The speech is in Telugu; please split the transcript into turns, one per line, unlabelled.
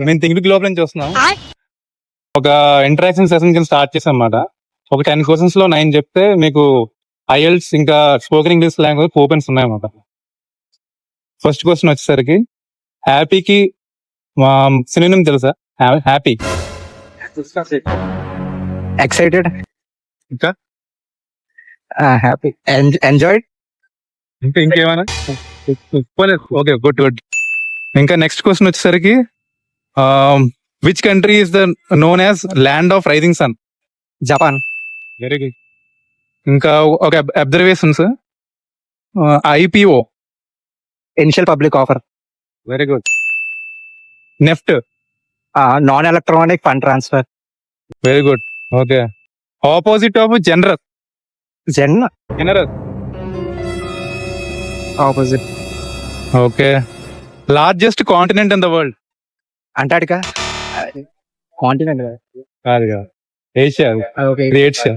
మేము థింక్ గ్లోబల్ నుంచి వస్తున్నాం. ఒక ఇంటరాక్షన్ సెషన్ కింద స్టార్ట్ చేసాం అన్నమాట. ఒక 10 క్వశ్చన్స్ లో 9 చెప్తే మీకు ఐఎల్స్ ఇంకా స్పోకెన్ ఇంగ్లీష్ లాంగ్వేజ్ ఓపెన్స్ ఉన్నాయన్నమాట. ఫస్ట్ క్వశ్చన్ వచ్చేసరికి హ్యాపీకి సినోనిమ్ తెలుసా? హ్యాపీ,
ఎక్సైటెడ్,
ఇంకా
హ్యాపీ, ఎంజాయ్డ్.
ఇంకేమైనా? Okay, good good. ఇంకా నెక్స్ట్ క్వశ్చన్ వచ్చేసరికి which country is the known as land of rising sun?
Japan.
Very good. ఇంకా ఒక observations IPO.
Initial public offer.
Very good. NEFT.
Non electronic fund transfer.
Very good. Okay. Opposite of generous. Generous.
Opposite.
Okay. Largest continent in the world?
Antarctica. Continent
కాదు, ఏషియా.
ఓకే.
ఏషియా.